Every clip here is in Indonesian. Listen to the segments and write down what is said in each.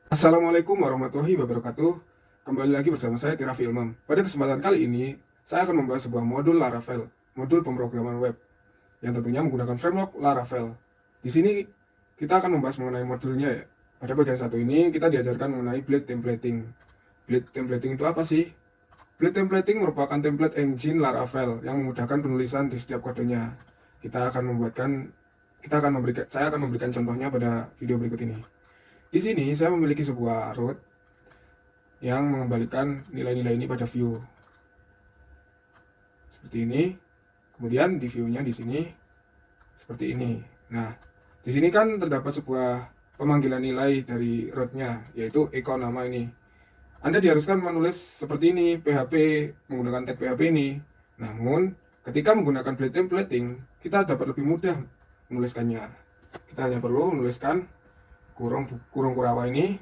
Assalamualaikum warahmatullahi wabarakatuh. Kembali lagi bersama saya Tira Filmam. Pada kesempatan kali ini, saya akan membahas sebuah modul Laravel, modul pemrograman web yang tentunya menggunakan framework Laravel. Di sini kita akan membahas mengenai modulnya ya. Pada bagian satu ini kita diajarkan mengenai blade templating. Blade templating itu apa sih? Blade templating merupakan template engine Laravel yang memudahkan penulisan di setiap kodenya. Saya akan memberikan contohnya pada video berikut ini. Di sini saya memiliki sebuah root yang mengembalikan nilai-nilai ini pada view seperti ini. Kemudian di view-nya di sini seperti ini. Nah, di sini kan terdapat sebuah pemanggilan nilai dari root-nya, yaitu echo nama ini. Anda diharuskan menulis seperti ini, PHP menggunakan tag PHP ini. Namun, ketika menggunakan blade templating, kita dapat lebih mudah menuliskannya. Kita hanya perlu menuliskan kurung kurawa ini,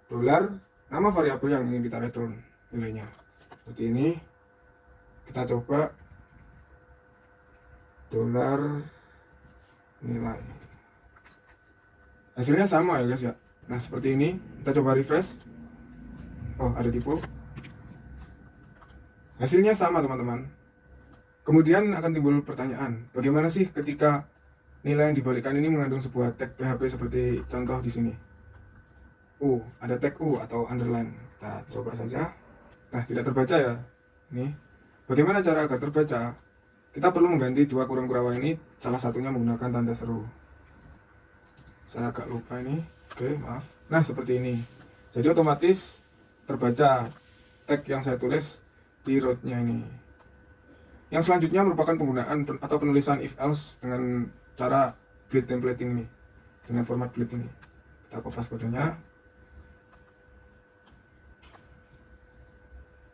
dolar, nama variabel yang ingin kita return nilainya. Seperti ini. Kita coba dolar nilai. Hasilnya sama ya guys ya. Nah, seperti ini. Kita coba refresh. Oh, ada tipu. Hasilnya sama teman-teman. Kemudian akan timbul pertanyaan, bagaimana sih ketika nilai yang dibalikan ini mengandung sebuah tag PHP seperti contoh di sini. Ada tag U atau underline. Kita coba saja. Nah, tidak terbaca ya. Ini. Bagaimana cara agar terbaca? Kita perlu mengganti dua kurung kurawa ini, salah satunya menggunakan tanda seru. Saya agak lupa ini. Oke, maaf. Nah, seperti ini. Jadi otomatis terbaca tag yang saya tulis di root-nya ini. Yang selanjutnya merupakan penggunaan atau penulisan if else dengan cara blade templating ini, dengan format blade ini. Kita kopas kodenya.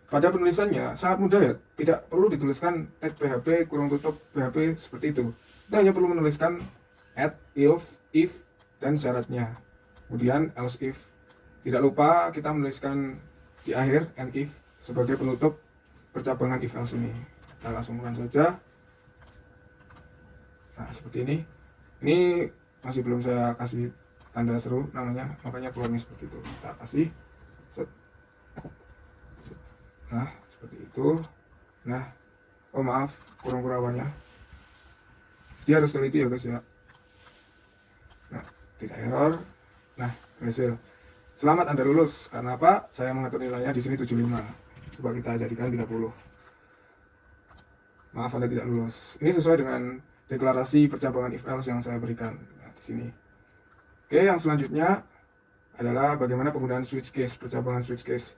Pada penulisannya sangat mudah ya, tidak perlu dituliskan tag PHP kurung tutup PHP seperti itu. Kita hanya perlu menuliskan add, if, dan syaratnya. Kemudian else if. Tidak lupa kita menuliskan di akhir and if sebagai penutup percabangan if else ini. Kita langsung run saja. Nah, seperti ini. Ini masih belum saya kasih tanda seru namanya, makanya keluarnya seperti itu. Kita kasih set. Nah, seperti itu. Nah, oh maaf, kurang kurawanya. Dia harus teliti ya guys ya. Nah, tidak error. Nah, berhasil. Selamat Anda lulus. Karena apa? Saya mengatur nilainya di sini 75. Coba kita jadikan 30. Maaf Anda tidak lulus. Ini sesuai dengan deklarasi percabangan if else yang saya berikan. Nah, di sini. Oke, yang selanjutnya adalah bagaimana penggunaan switch case, percabangan switch case.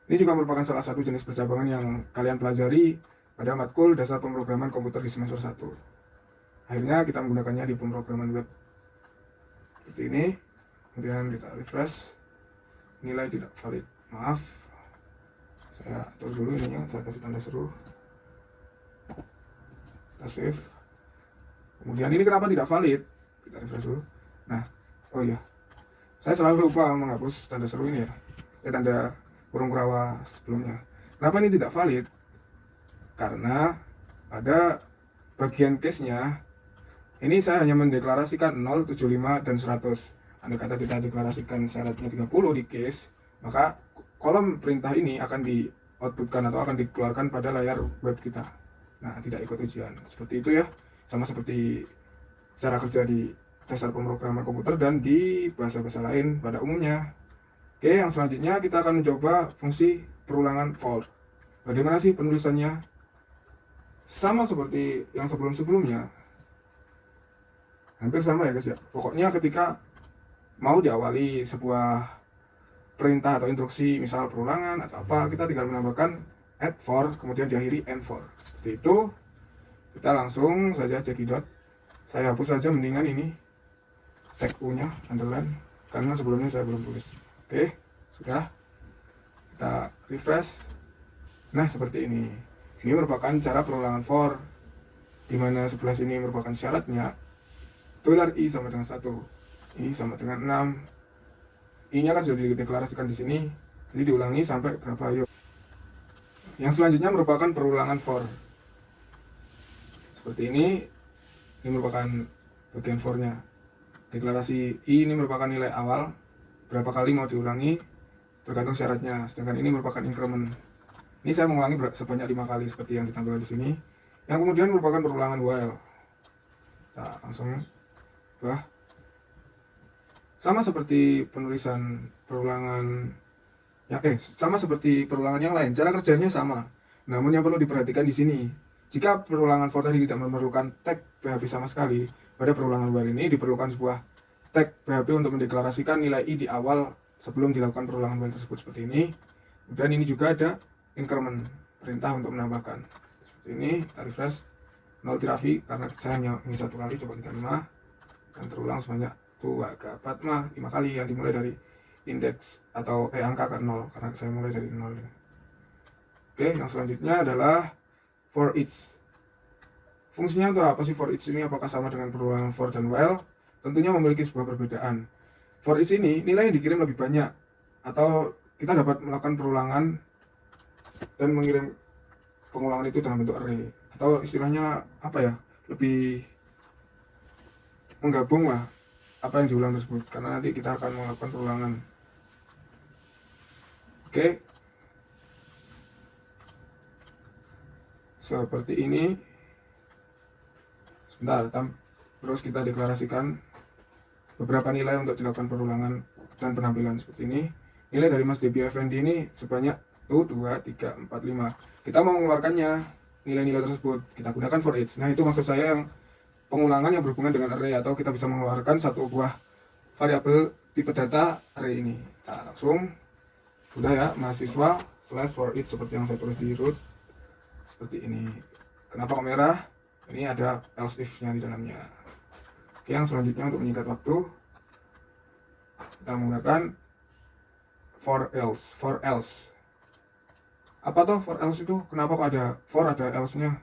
Ini juga merupakan salah satu jenis percabangan yang kalian pelajari pada matkul dasar pemrograman komputer di semester 1. Akhirnya kita menggunakannya di pemrograman web. Seperti ini. Kemudian kita refresh. Nilai tidak valid. Maaf. Saya atur dulu ininya, saya kasih tanda seru. Kita save. Kemudian ini kenapa tidak valid? Kita refresh dulu. Nah, oh iya. Saya selalu lupa menghapus tanda seru ini ya. Tanda kurung kurawa sebelumnya. Kenapa ini tidak valid? Karena pada bagian case-nya ini saya hanya mendeklarasikan 0, 75, dan 100. Andai kata kita deklarasikan syaratnya 30 di case, maka kolom perintah ini akan di outputkan atau akan dikeluarkan pada layar web kita. Nah, tidak ikut ujian. Seperti itu ya. Sama seperti cara kerja di dasar pemrograman komputer dan di bahasa-bahasa lain pada umumnya. Oke, yang selanjutnya kita akan mencoba fungsi perulangan for. Bagaimana sih penulisannya? Sama seperti yang sebelum-sebelumnya. Hampir sama ya guys ya. Pokoknya ketika mau diawali sebuah perintah atau instruksi, misal perulangan atau apa, kita tinggal menambahkan add for, kemudian diakhiri end for. Seperti itu. Kita langsung saja cekidot. Saya hapus saja mendingan ini tag U-nya, underline, karena sebelumnya saya belum tulis. Oke, sudah. Kita refresh. Nah, seperti ini. Ini merupakan cara perulangan for, di mana sebelah sini merupakan syaratnya. $i sama dengan 1, i sama dengan 6. I-nya kan sudah dideklarasikan di sini, jadi diulangi sampai berapa yuk. Yang selanjutnya merupakan perulangan for. Seperti ini merupakan bagian for-nya. Deklarasi i ini merupakan nilai awal, berapa kali mau diulangi tergantung syaratnya. Sedangkan ini merupakan increment. Ini saya mengulangi sebanyak 5 kali seperti yang ditampilkan di sini. Yang kemudian merupakan perulangan while. Nah, langsung bah. Sama seperti penulisan perulangan sama seperti perulangan yang lain. Cara kerjanya sama. Namun yang perlu diperhatikan di sini, jika perulangan for tadi tidak memerlukan tag PHP sama sekali, pada perulangan while ini diperlukan sebuah tag PHP untuk mendeklarasikan nilai i di awal sebelum dilakukan perulangan while tersebut seperti ini. Dan ini juga ada increment, perintah untuk menambahkan seperti ini. Kita refresh, 0 tirafi karena saya hanya ini 1 kali. Coba kita 5 dan terulang sebanyak 2 ke 4 5 kali yang dimulai dari indeks atau angka ke 0 karena saya mulai dari 0. Oke, yang selanjutnya adalah for each. Fungsinya untuk apa sih for each ini? Apakah sama dengan perulangan for dan while? Tentunya memiliki sebuah perbedaan. For each ini nilai yang dikirim lebih banyak, atau kita dapat melakukan perulangan dan mengirim pengulangan itu dalam bentuk array, atau istilahnya apa ya, lebih menggabung lah apa yang diulang tersebut, karena nanti kita akan melakukan perulangan. Oke, seperti ini. Sebentar, terus kita deklarasikan beberapa nilai untuk dilakukan perulangan dan penampilan seperti ini. Nilai dari Mas Debbie Effendi ini sebanyak 1, 2, 3, 4, 5. Kita mau mengeluarkannya nilai-nilai tersebut, kita gunakan for each. Nah, itu maksud saya yang pengulangan yang berhubungan dengan array, atau kita bisa mengeluarkan satu buah variabel tipe data array ini. Nah, langsung sudah ya, mahasiswa slash for each seperti yang saya tulis di root seperti ini. Kenapa kok merah? Ini ada else if-nya di dalamnya. Oke, yang selanjutnya untuk menyingkat waktu, kita menggunakan for else. For else. Apa tuh for else itu? Kenapa kok ada for, ada else-nya?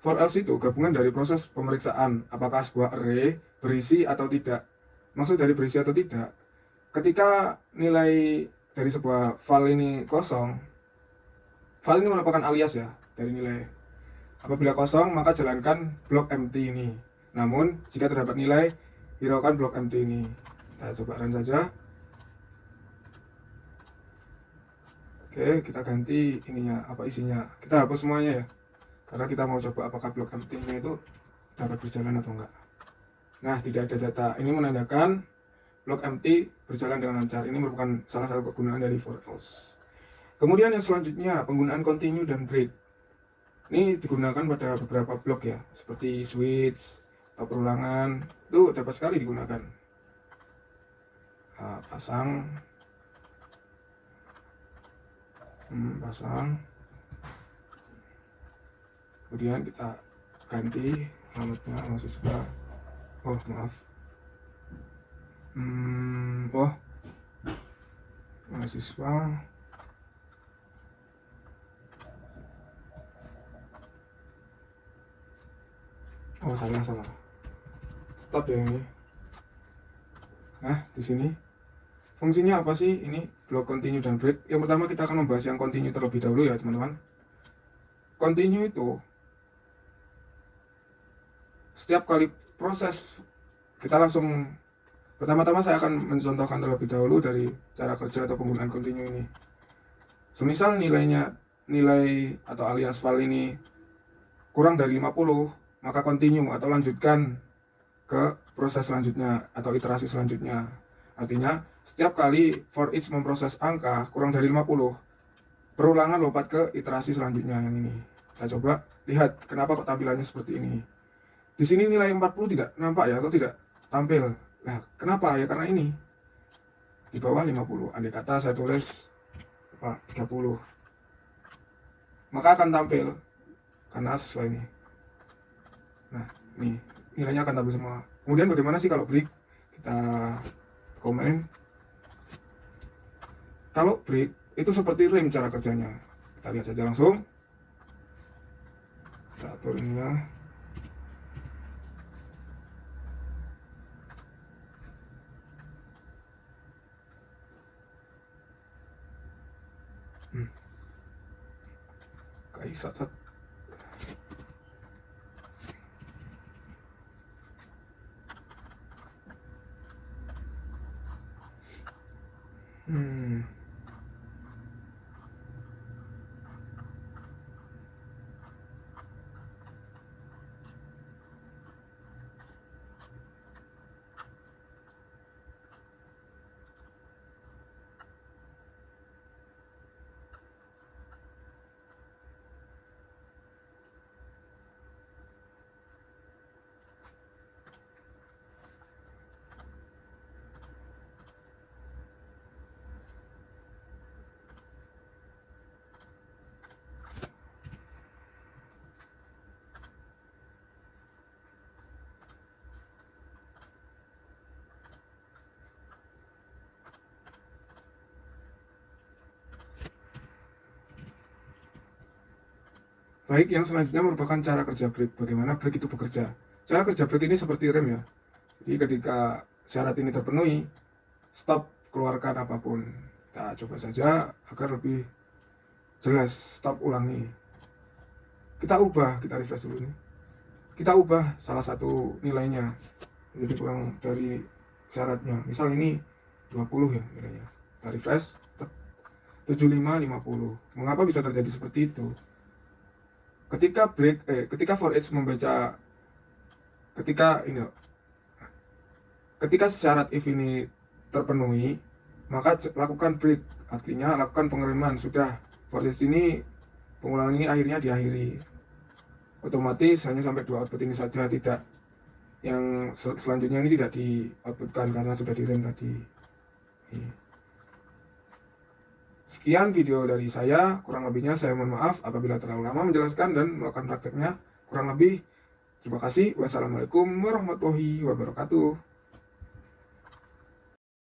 For else itu gabungan dari proses pemeriksaan apakah sebuah array berisi atau tidak. Maksud dari berisi atau tidak, ketika nilai dari sebuah file ini kosong, file ini merupakan alias ya dari nilai. Apabila kosong, maka jalankan blok empty ini. Namun, jika terdapat nilai, hiraukan blok empty ini. Kita coba run saja. Oke, kita ganti ininya, apa isinya. Kita hapus semuanya ya, karena kita mau coba apakah blok empty-nya itu dapat berjalan atau enggak. Nah, tidak ada data. Ini menandakan blok empty berjalan dengan lancar. Ini merupakan salah satu kegunaan dari for else. Kemudian yang selanjutnya, penggunaan continue dan break. Ini digunakan pada beberapa blok ya, seperti switch atau perulangan, itu dapat sekali digunakan. Pasang, kemudian kita ganti alamatnya mahasiswa. Mahasiswa. Salah. Stop ya ini. Nah, di sini fungsinya apa sih ini blok continue dan break? Yang pertama kita akan membahas yang continue terlebih dahulu ya, teman-teman. Continue itu setiap kali proses kita langsung, pertama-tama saya akan mencontohkan terlebih dahulu dari cara kerja atau penggunaan continue ini. Semisal nilai atau alias file ini kurang dari 50, maka continue atau lanjutkan ke proses selanjutnya atau iterasi selanjutnya. Artinya, setiap kali for each memproses angka kurang dari 50, perulangan lompat ke iterasi selanjutnya yang ini. Kita coba lihat kenapa kok tampilannya seperti ini. Di sini nilai 40 tidak nampak ya, atau tidak tampil. Nah, kenapa? Ya karena ini di bawah 50. Andai kata saya tulis 30, maka akan tampil karena sesuai ini. Nah, ini nilainya akan tampil semua. Kemudian bagaimana sih kalau break? Kita komen. Kalau break itu seperti rem cara kerjanya. Kita lihat saja langsung. Kita atur ini ya. Kaisat. Hmm. Baik, yang selanjutnya merupakan cara kerja break. Bagaimana break itu bekerja? Cara kerja break ini seperti rem ya. Jadi ketika syarat ini terpenuhi, stop, keluarkan apapun. Kita coba saja agar lebih jelas. Stop, ulangi. Kita ubah, kita refresh dulu nih. Kita ubah salah satu nilainya jadi kurang dari syaratnya. Misal ini 20 ya nilainya. Kita refresh, 75, 50. Mengapa bisa terjadi seperti itu? Ketika for each membaca, ketika syarat if ini terpenuhi, maka lakukan break, artinya lakukan pengiriman. Sudah, for each ini pengulangan ini akhirnya diakhiri. Otomatis hanya sampai 2 output ini saja, tidak yang selanjutnya ini tidak di outputkan karena sudah direm tadi. Sekian video dari saya, kurang lebihnya saya mohon maaf apabila terlalu lama menjelaskan dan melakukan prakteknya. Kurang lebih, terima kasih. Wassalamualaikum warahmatullahi wabarakatuh.